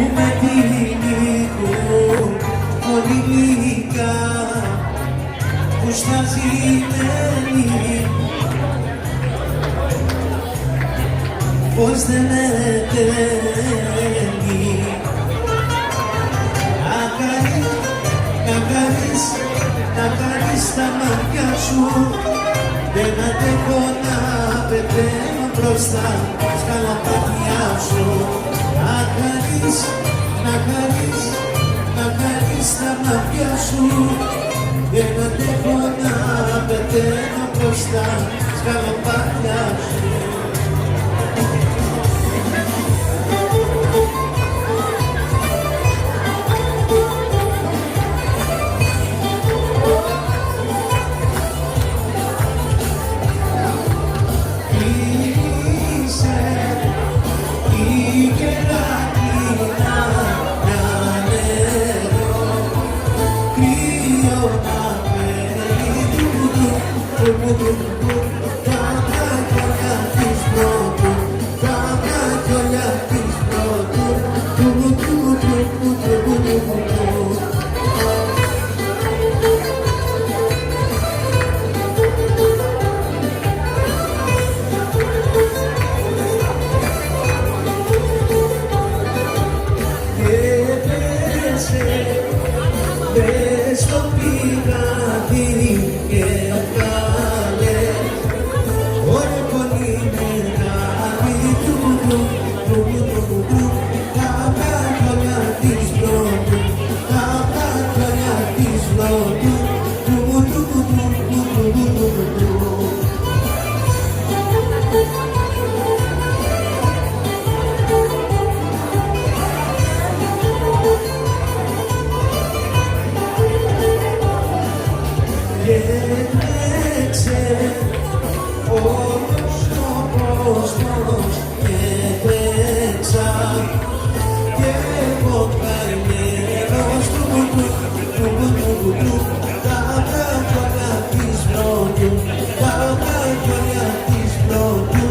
που με τυλίγουν πολύ λίγα που σταζημένη πως δεν με τρέμει. Να κάνεις τα μάτια σου, δεν αντέχω να πεθαίνω μπροστά στα λαπάτια σου. Να κάνεις τα μάτια σου, δεν αντέχω να πεθαίνω μπροστά στα λαπάτια σου. Πες το πηγάδι και βγάλε όλο πολύ μεγάλη τα παγιόλια της πρώτου, τα παγιόλια της πρώτου. Γέννεξε όλος ο κόσμος και παίξα και εγώ καημένος τα παγιόλια της πρώτου, τα παγιόλια της πρώτου.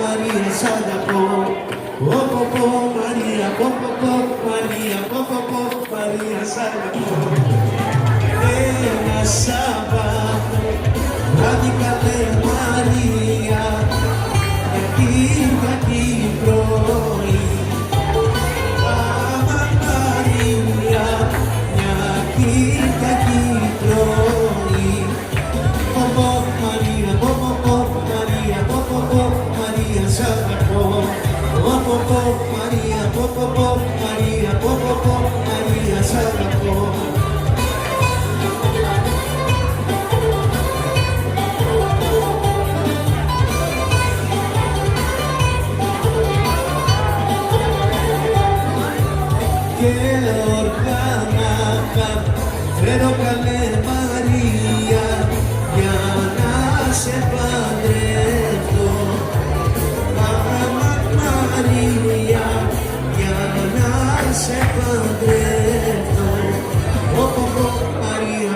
Μαρία, σ' αγαπώ. Μαρία, Μαρία, σ' αγαπώ. Ένα Σάββατο βράδυ καλέ Μαρία, μια Κυριακή πρωί. Άμα Μαρία, μια Κυριακή πρωί. Μαρία, Μαρία, σ' αγαπώ. Μαρία, Μαρία, σ' αγαπώ. Και οργάνακα φέρω καλέ Μαρία για να σε παντρευτώ. Μαρία, για να σε παντρευτώ. Μαρία,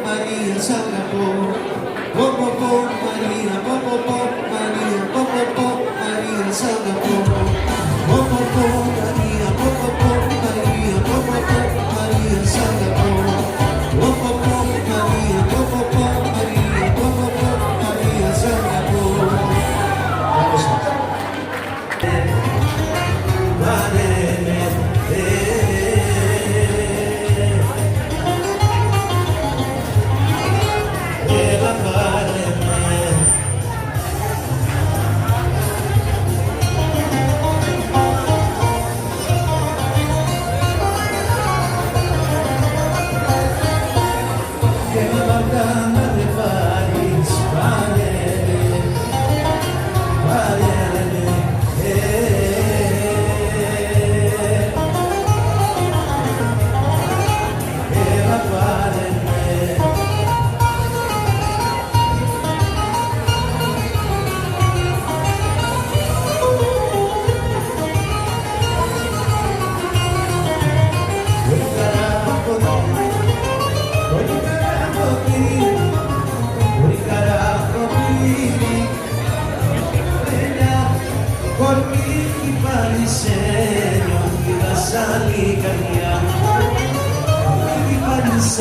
Μαρία, σ' αγαπώ. Μαρία, Μαρία, σ' αγαπώ. Μαρία, σ' αγαπώ. Μαρία, σ' αγαπώ.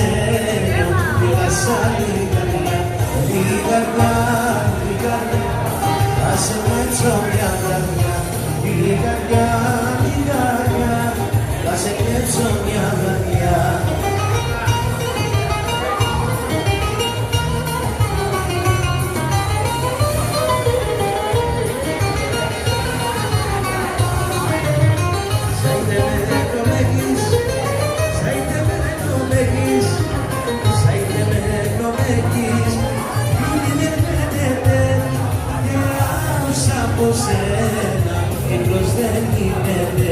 σένα, πήγα σαν η καρδιά, η καρδιά, η καρδιά, άσε με έξω μια καρδιά, η καρδιά, η καρδιά, άσε με έξω μια καρδιά. Από σένα, εκτός δεν γίνεται.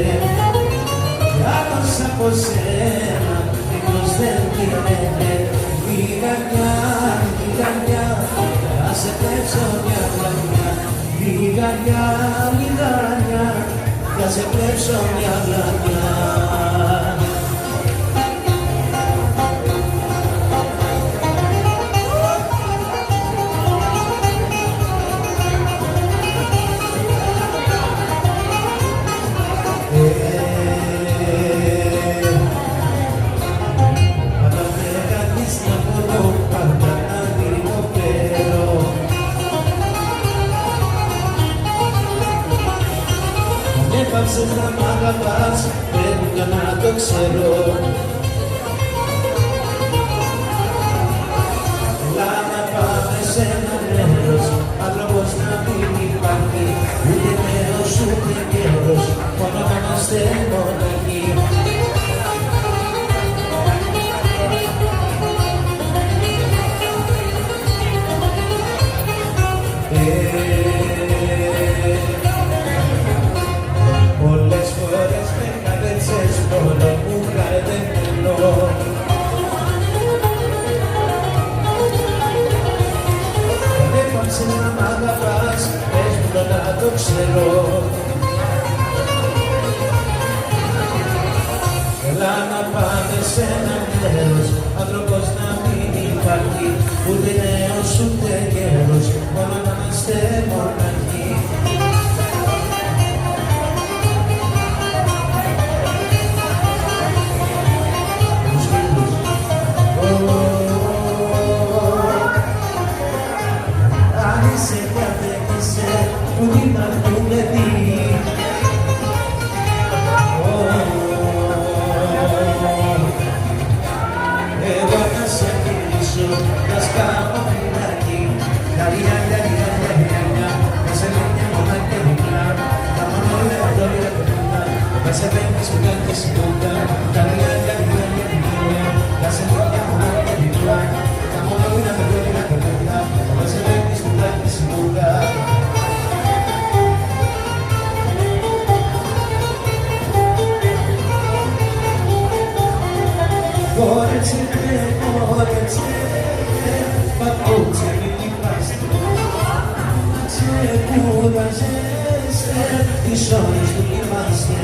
Άλλος από σένα, εκτός δεν γίνεται. Η καρδιά, η καρδιά, θα σε κλέψω μια βραδιά. Η καρδιά, η καρδιά, θα σε κλέψω μια βραδιά. Έπαψες να μ' αγαπάς, πρέπει να το ξέρω. Έλα να πάμε σε ένα μέρος, άνθρωπος να μην υπάρχει, ούτε νέος ούτε καιρός, μόνο να είμαστε μοναχοί. Πολλές φορές με καλέτσες, όλο μου χαρεμένο. Δεν έπαψες να μ' αγαπάς, πες μου το να το ξέρω. Έλα να πάμε σε ένα μέρος, άνθρωπος να μην υπάρχει, ούτε νέος ούτε καιρός, μόνο να είμαστε μοναχοί. Αν είσαι καθέτησε που την αρκούμε τι. Εγώ να σε κλείσω, να σκάω φυλάκι. Λαριά, λαριά, λαριά, λαριά, να σε λένε μονά και διπλά. Τα μόνο είναι εδώ είναι παιδιά, να σε παίρνεις που κάνεις σιγούτα. Λαριά, λαριά, λαριά, να σε λένε μονά και διπλά. Τα μόνο είναι εδώ είναι παιδιά, να σε παίρνεις που κάνεις σιγούτα. Κόρεψε, κόρεψε, παπούτσια μην λυπάστε. Ξεκούραζεσαι τις ώρες που κοιμάστε.